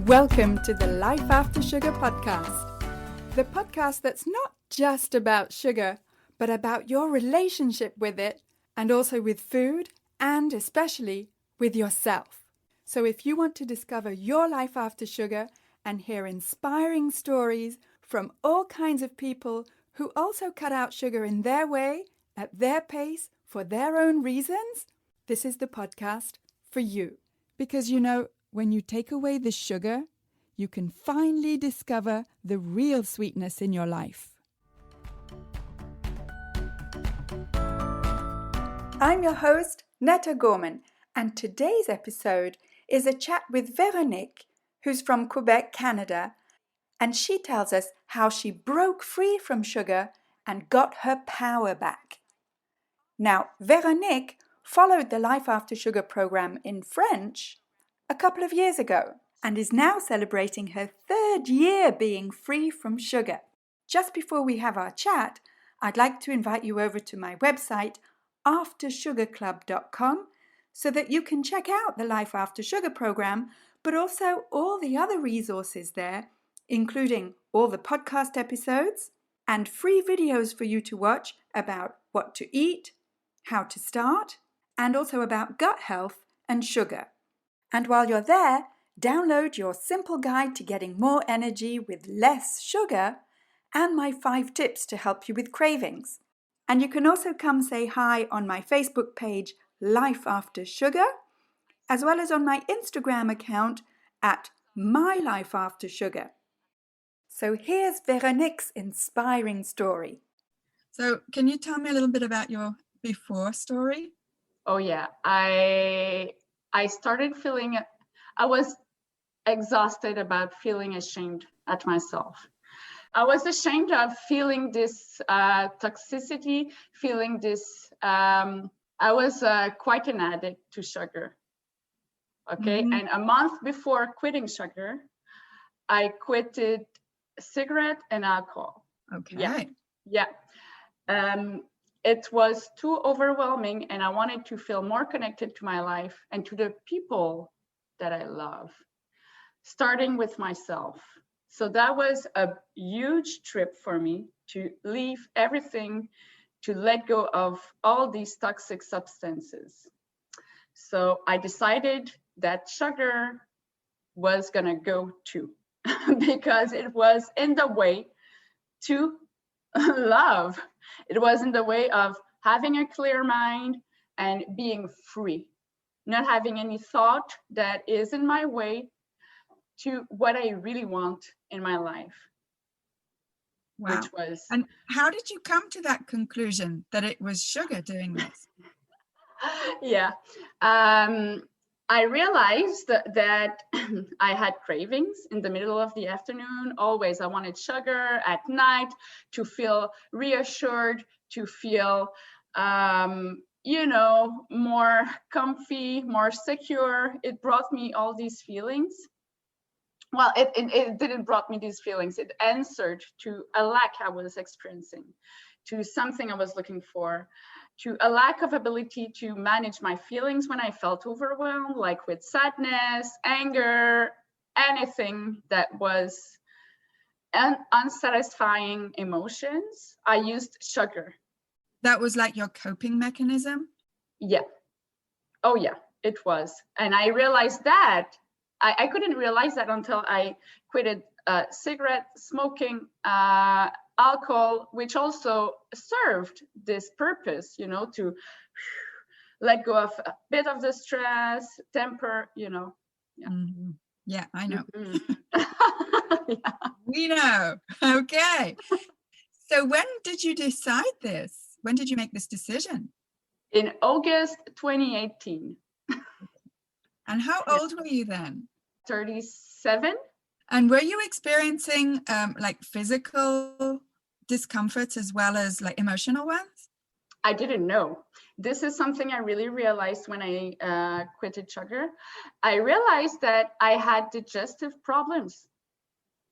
Welcome to the Life After Sugar podcast, the podcast that's not just about sugar, but about your relationship with it and also with food and especially with yourself. So if you want to discover your life after sugar and hear inspiring stories from all kinds of people who also cut out sugar in their way, at their pace, for their own reasons, this is the podcast for you. Because when you take away the sugar, you can finally discover the real sweetness in your life. I'm your host, Netta Gorman, and today's episode is a chat with Véronique, who's from Quebec, Canada, and she tells us how she broke free from sugar and got her power back. Now, Véronique followed the Life After Sugar program in French a couple of years ago and is now celebrating her 3rd year being free from sugar. Just before we have our chat, I'd like to invite you over to my website, aftersugarclub.com, so that you can check out the Life After Sugar program, but also all the other resources there, including all the podcast episodes and free videos for you to watch about what to eat, how to start, and also about gut health and sugar. And while you're there, download your simple guide to getting more energy with less sugar and my 5 tips to help you with cravings. And you can also come say hi on my Facebook page, Life After Sugar, as well as on my Instagram account at My Life After Sugar. So here's Véronique's inspiring story. So can you tell me a little bit about your before story? Oh yeah, I started feeling, I was exhausted about feeling ashamed at myself. I was ashamed of feeling this toxicity, feeling this, I was quite an addict to sugar. Okay, And a month before quitting sugar, I quitted cigarette and alcohol. Okay. Yeah. It was too overwhelming and I wanted to feel more connected to my life and to the people that I love, starting with myself. So that was a huge trip for me to leave everything, to let go of all these toxic substances. So I decided that sugar was gonna go too, because it was in the way to love. It was in the way of having a clear mind and being free, not having any thought that is in my way to what I really want in my life. Wow. Which was... And how did you come to that conclusion that it was sugar doing this? Yeah. I realized that I had cravings in the middle of the afternoon. Always, I wanted sugar at night to feel reassured, to feel, more comfy, more secure. It brought me all these feelings. Well, it didn't brought me these feelings. It answered to a lack I was experiencing, to something I was looking for, to a lack of ability to manage my feelings when I felt overwhelmed, like with sadness, anger, anything that was unsatisfying emotions. I used sugar. That was like your coping mechanism? Yeah. Oh, yeah, it was. And I realized that I couldn't realize that until I quitted cigarette smoking, alcohol, which also served this purpose, to let go of a bit of the stress, temper, Yeah. Mm-hmm. Yeah, I know. Mm-hmm. Yeah. We know. Okay. So when did you decide this? When did you make this decision? In August 2018. And how old were you then? 37. And were you experiencing like physical discomforts as well as like emotional ones? I didn't know. This is something I really realized when I quitted sugar. I realized that I had digestive problems.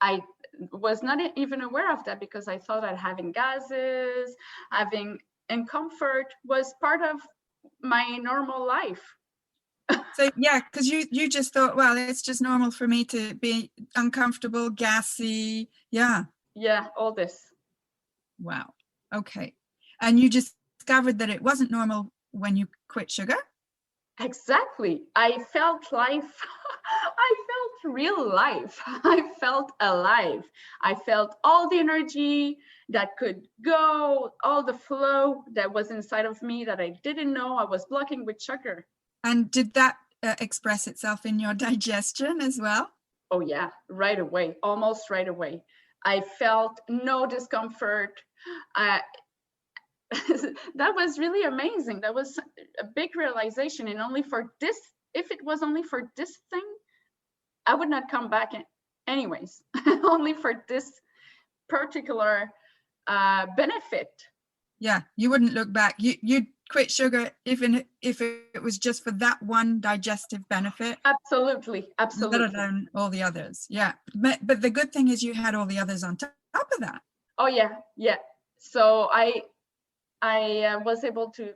I was not even aware of that because I thought that having gases, having discomfort was part of my normal life. So yeah, because you just thought, well, it's just normal for me to be uncomfortable, gassy. Yeah. Yeah, all this. Wow. Okay. And you just discovered that it wasn't normal when you quit sugar? Exactly. I felt life. I felt real life. I felt alive. I felt all the energy that could go, all the flow that was inside of me that I didn't know I was blocking with sugar. And did that express itself in your digestion as well? Oh, yeah, right away, almost right away. I felt no discomfort. I, that was really amazing. That was a big realization. And only for this, if it was only for this thing, I would not come back anyways, only for this particular benefit. Yeah, you wouldn't look back. You'd quit sugar even if it was just for that one digestive benefit. Absolutely, absolutely. Let alone all the others. Yeah, but the good thing is you had all the others on top of that. Oh yeah, yeah. So I was able to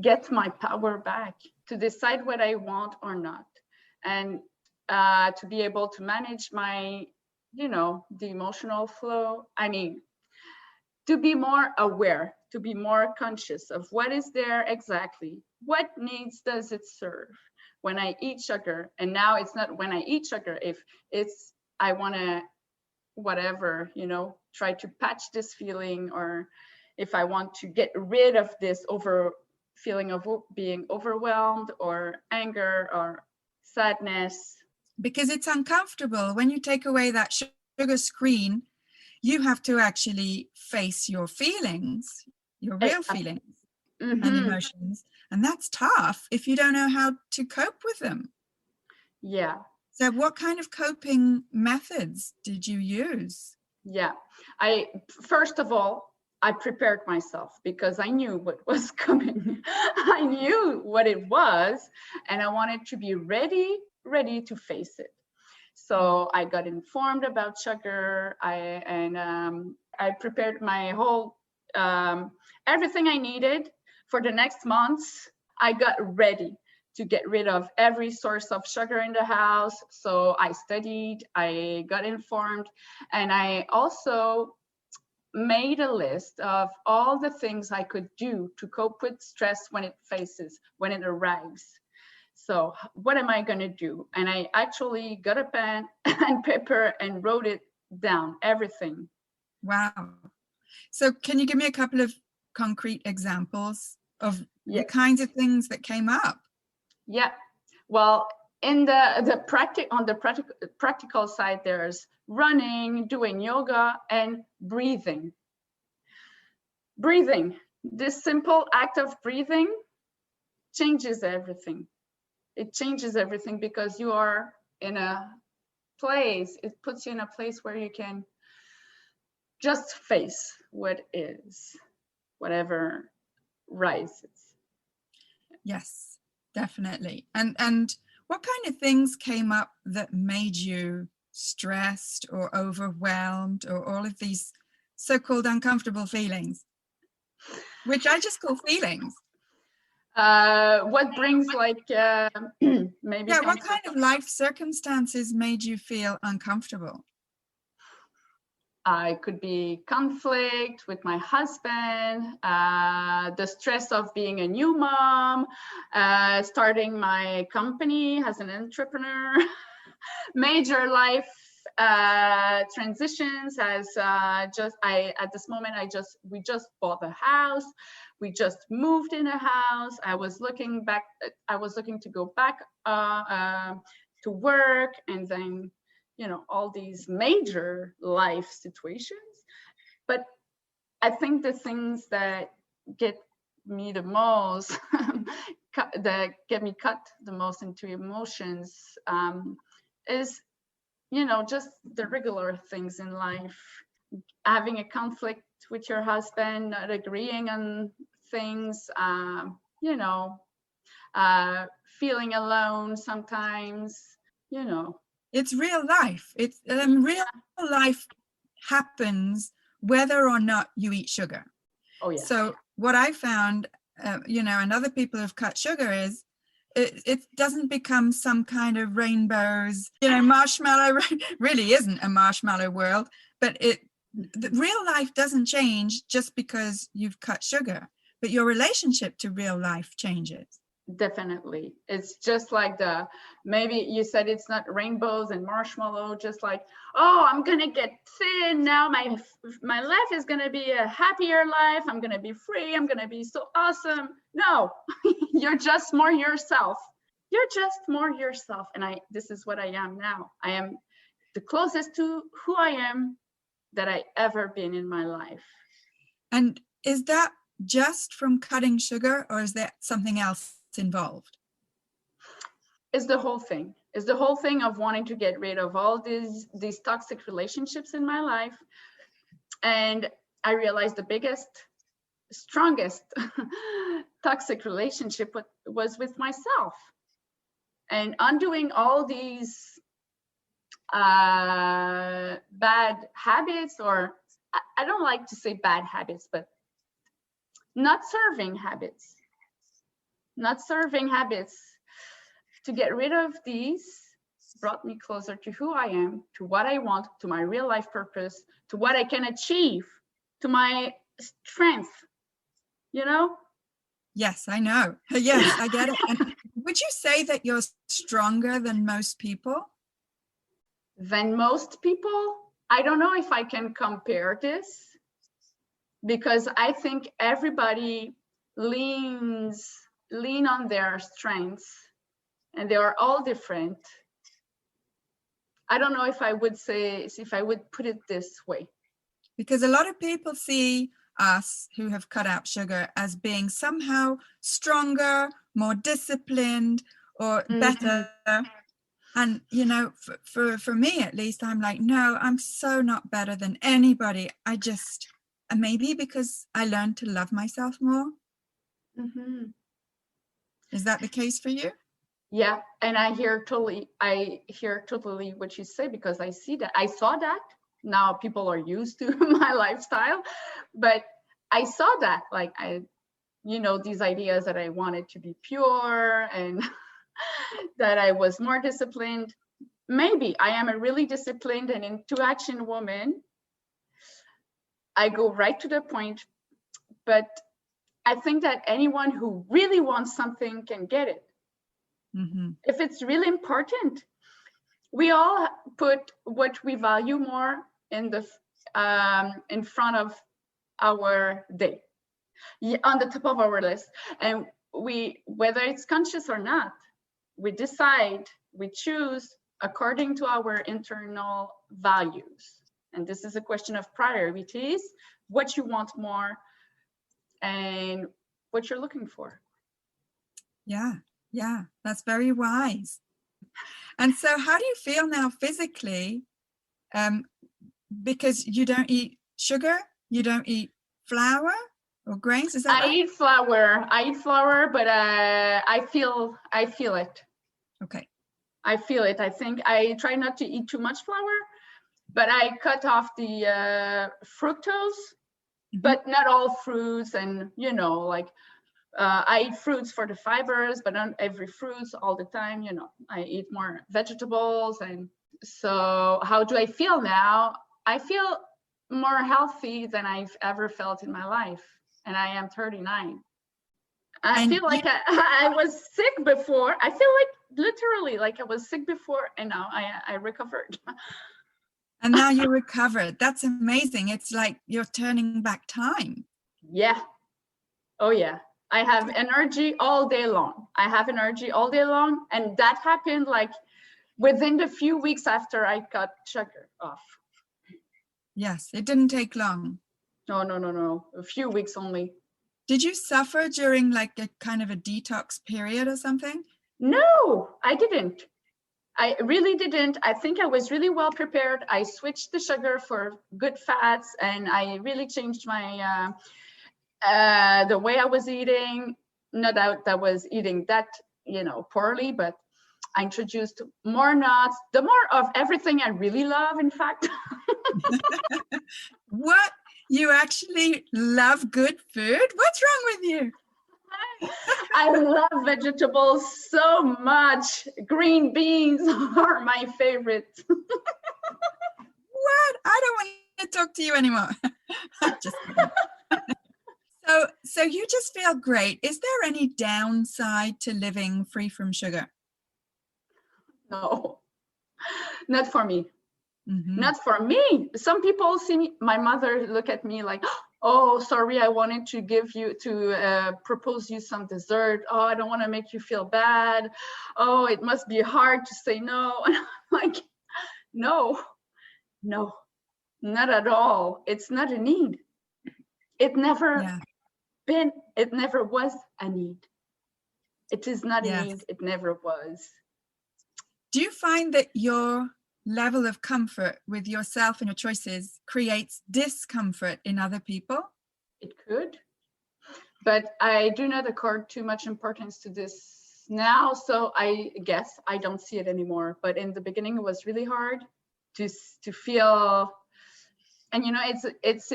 get my power back to decide what I want or not, and to be able to manage my, the emotional flow. I mean, to be more aware, to be more conscious of what is there exactly, what needs does it serve when I eat sugar. And now it's not when I eat sugar, if it's I want to whatever, try to patch this feeling, or if I want to get rid of this feeling of being overwhelmed or anger or sadness. Because it's uncomfortable when you take away that sugar screen. You have to actually face your feelings, your real feelings and emotions. And that's tough if you don't know how to cope with them. Yeah. So what kind of coping methods did you use? Yeah. First of all, I prepared myself because I knew what was coming. I knew what it was, and I wanted to be ready to face it. So I got informed about sugar. I prepared my whole everything I needed for the next months. I got ready to get rid of every source of sugar in the house. So I studied, I got informed, and I also made a list of all the things I could do to cope with stress when it arrives. So what am I going to do? And I actually got a pen and paper and wrote it down, everything. Wow. So can you give me a couple of concrete examples of the kinds of things that came up? Yeah. Well, in the practical side, there's running, doing yoga, and breathing. Breathing. This simple act of breathing changes everything. It changes everything because you are in a place, it puts you in a place where you can just face what is, whatever rises. Yes, definitely. And what kind of things came up that made you stressed or overwhelmed, or all of these so-called uncomfortable feelings, which I just call feelings? What brings maybe what kind of life circumstances made you feel uncomfortable? It could be conflict with my husband, the stress of being a new mom, starting my company as an entrepreneur, major life transitions. As at this moment, we just bought a house. We just moved in a house. I was looking to go back to work, and then all these major life situations. But I think the things that get me the most that get me cut the most into emotions is just the regular things in life. Having a conflict with your husband, not agreeing on things, feeling alone sometimes. It's real life. It's real life happens whether or not you eat sugar. Oh yeah. So what I found, and other people who've cut sugar, is it doesn't become some kind of rainbows, marshmallow. Really isn't a marshmallow world, but the real life doesn't change just because you've cut sugar, but your relationship to real life changes. Definitely. It's just like maybe you said it's not rainbows and marshmallow, just like, oh, I'm going to get thin now. My life is going to be a happier life. I'm going to be free. I'm going to be so awesome. No, you're just more yourself. You're just more yourself. And this is what I am now. I am the closest to who I am that I ever been in my life. And is that just from cutting sugar, or is there something else involved? It's the whole thing. It's the whole thing of wanting to get rid of all these toxic relationships in my life. And I realized the biggest, strongest toxic relationship was with myself. And undoing all these bad habits, or I don't like to say bad habits, but not serving habits. To get rid of these brought me closer to who I am, to what I want, to my real life purpose, to what I can achieve, to my strength, Yes, I know. Yes, I get it. And would you say that you're stronger than most people? Than most people? I don't know if I can compare this, because I think everybody lean on their strengths, and they are all different. I don't know if I would put it this way. Because a lot of people see us who have cut out sugar as being somehow stronger, more disciplined, or better. And, for me, at least, I'm like, no, I'm so not better than anybody. Maybe because I learned to love myself more. Mm-hmm. Is that the case for you? Yeah. And I hear totally what you say, because I saw that. Now people are used to my lifestyle, but I saw that, like, these ideas that I wanted to be pure and that I was more disciplined. Maybe I am a really disciplined and into action woman. I go right to the point, but I think that anyone who really wants something can get it. Mm-hmm. If it's really important. We all put what we value more in front of our day, on the top of our list. And whether it's conscious or not, we choose according to our internal values. And this is a question of priorities, what you want more and what you're looking for. Yeah, that's very wise. And so how do you feel now physically? Because you don't eat sugar, you don't eat flour or grains, is that right? I eat flour, but I feel it. Okay. I feel it. I think I try not to eat too much flour, but I cut off the fructose, but not all fruits. And, I eat fruits for the fibers, but not every fruits all the time. I eat more vegetables. And so how do I feel now? I feel more healthy than I've ever felt in my life. And I am 39. I feel like I was sick before. I feel like literally like I was sick before, and now I recovered. And now you recovered. That's amazing. It's like you're turning back time. Yeah. Oh, yeah. I have energy all day long. And that happened like within the few weeks after I cut sugar off. Yes, it didn't take long. No. A few weeks only. Did you suffer during like a kind of a detox period or something? No, I didn't. I really didn't. I think I was really well prepared. I switched the sugar for good fats, and I really changed my the way I was eating. Not that I was eating that, poorly, but I introduced more nuts, the more of everything I really love, in fact. What? You actually love good food? What's wrong with you? I love vegetables so much. Green beans are my favorite. What? I don't want to talk to you anymore. Just kidding. So you just feel great. Is there any downside to living free from sugar? No, not for me. Mm-hmm. Not for me. Some people see me, my mother look at me like, oh, sorry, I wanted to propose you some dessert. Oh, I don't want to make you feel bad. Oh, it must be hard to say no. And I'm like, no, not at all. It's not a need. It never was a need. It is not a need. It never was. Do you find that your level of comfort with yourself and your choices creates discomfort in other people? It could, but I do not accord too much importance to this now, so I guess I don't see it anymore. But in the beginning, it was really hard to feel, and you know, it's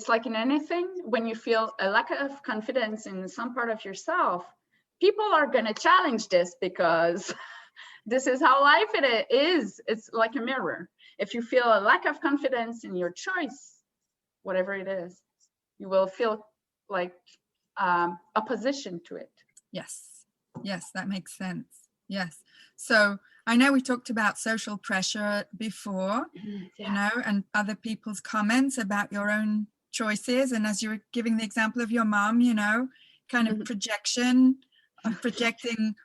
like in anything, when you feel a lack of confidence in some part of yourself, people are going to challenge this because this is how life it is. It's like a mirror. If you feel a lack of confidence in your choice, whatever it is, you will feel like opposition to it. Yes, that makes sense. Yes. So I know we talked about social pressure before, you know, and other people's comments about your own choices. And as you were giving the example of your mom, you know, kind of projecting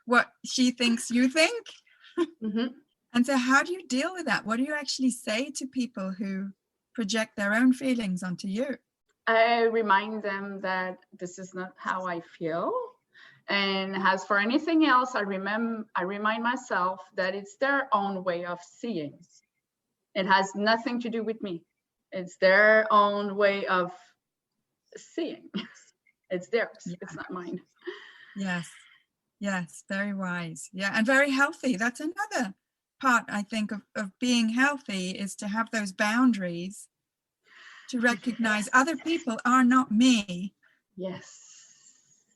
what she thinks you think. And so how do you deal with that? What do you actually say to people who project their own feelings onto you? I remind them that this is not how I feel. And as for anything else, I remind myself that it's their own way of seeing. It has nothing to do with me. It's their own way of seeing. It's theirs. Yeah. It's not mine. Yes, very wise. Yeah, and very healthy. That's another part, I think, of being healthy, is to have those boundaries, to recognize other people are not me. Yes.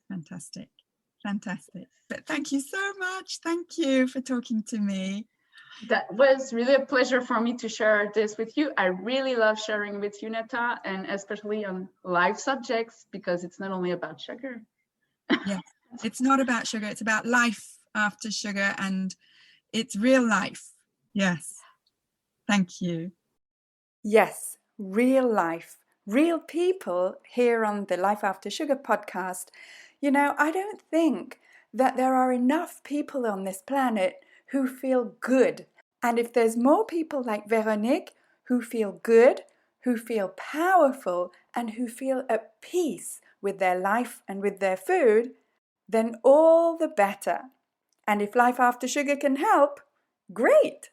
Fantastic. But thank you so much. Thank you for talking to me. That was really a pleasure for me to share this with you. I really love sharing with you, Netta, and especially on life subjects, because it's not only about sugar. Yes, it's not about sugar. It's about life after sugar, and it's real life. Yes. Thank you. Yes, real life, real people here on the Life After Sugar podcast. You know, I don't think that there are enough people on this planet who feel good. And if there's more people like Véronique who feel good, who feel powerful, and who feel at peace with their life and with their food, then all the better. And if Life After Sugar can help, great!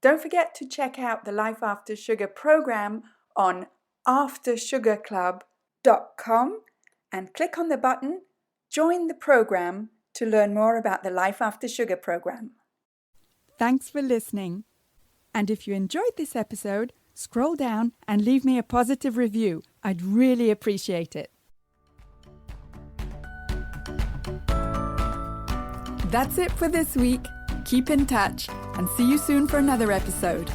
Don't forget to check out the Life After Sugar program on aftersugarclub.com and click on the button Join the program to learn more about the Life After Sugar program. Thanks for listening. And if you enjoyed this episode, scroll down and leave me a positive review. I'd really appreciate it. That's it for this week. Keep in touch and see you soon for another episode.